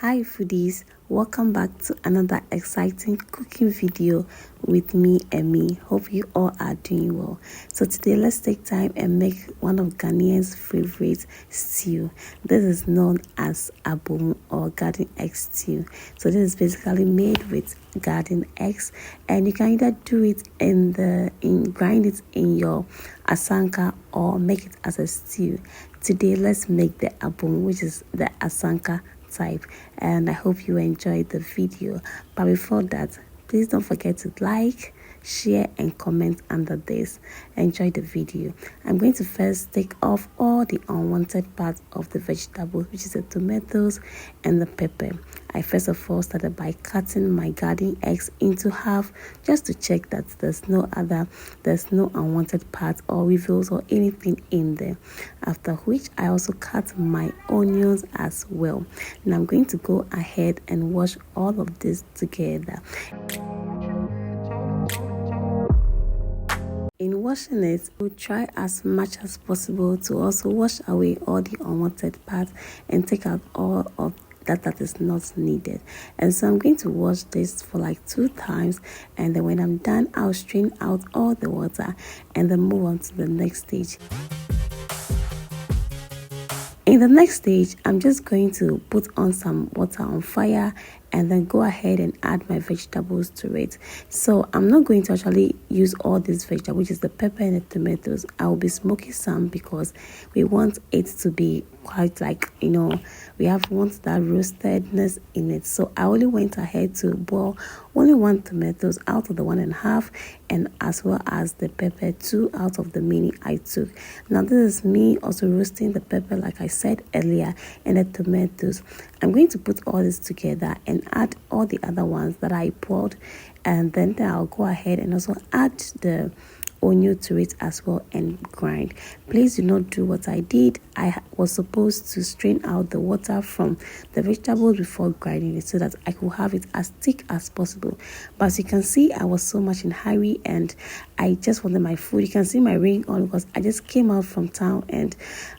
Hi foodies, welcome back to another exciting cooking video with me, Emee. Hope you all are doing well. So today let's take time and make one of Ghanaian's favorite stew. This is known as Abomu or garden egg stew. So this is basically made with garden eggs, and you can either do it grind it in your asanka or make it as a stew. Today let's make the Abomu, which is the asanka type, and I hope you enjoyed the video. But before that, please don't forget to like, share and comment under this. Enjoy the video. I'm going to first take off all the unwanted parts of the vegetables, which is the tomatoes and the pepper. I first of all started by cutting my garden eggs into half just to check that there's no unwanted parts or weevils or anything in there. After which I also cut my onions as well. Now I'm going to go ahead and wash all of this together. In washing it, we'll try as much as possible to also wash away all the unwanted parts and take out all of that is not needed. And so I'm going to wash this for like 2 times, and then when I'm done, I'll strain out all the water and then move on to the next stage. In the next stage, I'm just going to put on some water on fire and then go ahead and add my vegetables to it. So I'm not going to actually use all these vegetables, which is the pepper and the tomatoes. I will be smoking some because we want it to be quite like, we want that roastedness in it. So I only went ahead to boil only 1 tomatoes out of the 1.5, and as well as the pepper 2 out of the mini I took. Now this is me also roasting the pepper like I said earlier, and the tomatoes. I'm going to put all this together and add all the other ones that I poured, and then I'll go ahead and also add the onion to it as well and grind. Please do not do what I did. I was supposed to strain out the water from the vegetables before grinding it so that I could have it as thick as possible. But as you can see, I was so much in hurry and I just wanted my food. You can see my ring on because I just came out from town and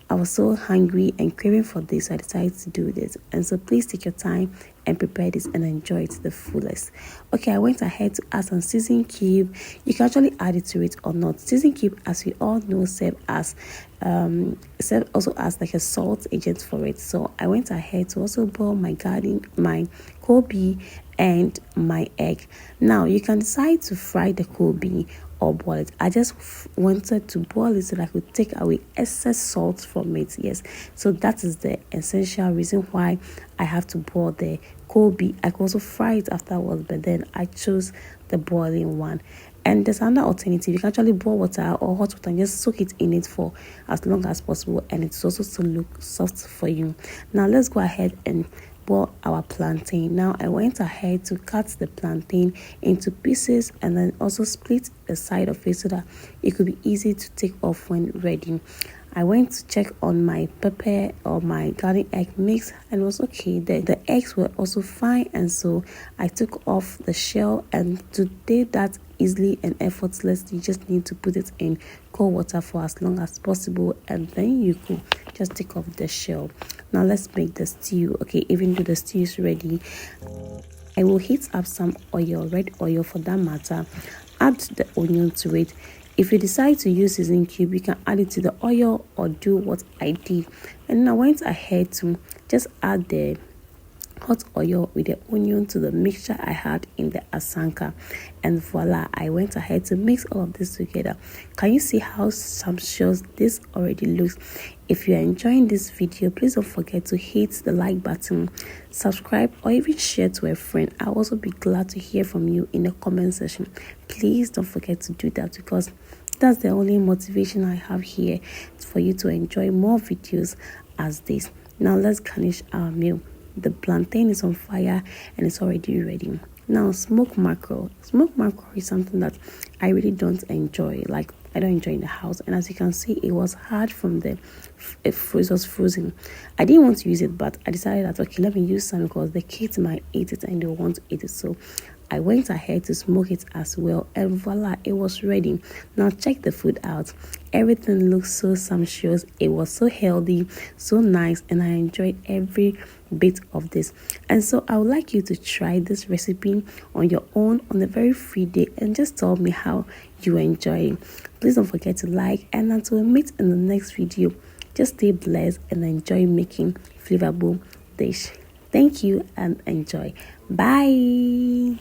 I was so hungry and craving for this, so I decided to do this. And so please take your time and prepare this and enjoy it to the fullest. Okay, I went ahead to add some seasoning cube. You can actually add it to it or not. Seasoning cube, as we all know, serve also as like a salt agent for it. So I went ahead to also boil my Koobi and my egg. Now you can decide to fry the Koobi or boil it. I just wanted to boil it so that I could take away excess salt from it. Yes, so that is the essential reason why I have to boil the Koobi. I could also fry it afterwards, but then I chose the boiling one. And there's another alternative. You can actually boil water or hot water and just soak it in it for as long as possible, and it's also to look soft for you. Now let's go ahead and boil our plantain. Now I went ahead to cut the plantain into pieces and then also split the side of it so that it could be easy to take off when ready. I went to check on my pepper or my garden egg mix and it was okay. The eggs were also fine, and so I took off the shell, and to do that easily and effortlessly, you just need to put it in cold water for as long as possible, and then you could just take off the shell. Now let's make the stew. Okay, even though the stew is ready, I will heat up some oil, red oil for that matter. Add the onion to it. If you decide to use seasoning cube, you can add it to the oil or do what I did. And I went ahead to just add the hot oil with the onion to the mixture I had in the asanka, and voila, I went ahead to mix all of this together. Can you see how sumptuous this already looks? If you are enjoying this video, please don't forget to hit the like button, subscribe, or even share to a friend. I'll also be glad to hear from you in the comment section. Please don't forget to do that because that's the only motivation I have here for you to enjoy more videos as this. Now let's garnish our meal. The plantain is on fire and it's already ready. Now smoked mackerel. Smoked mackerel is something that I really don't enjoy. Like, I don't enjoy in the house, and as you can see, it was hard from it was frozen. I didn't want to use it, but I decided that okay, let me use some because the kids might eat it and they want to eat it. So I went ahead to smoke it as well, and voila, it was ready. Now check the food out. Everything looks so sumptuous. It was so healthy, so nice, and I enjoyed every bit of this. And so I would like you to try this recipe on your own on a very free day and just tell me how you enjoy it. Please don't forget to like, and until we meet in the next video, just stay blessed and enjoy making flavorful dish. Thank you and enjoy. Bye.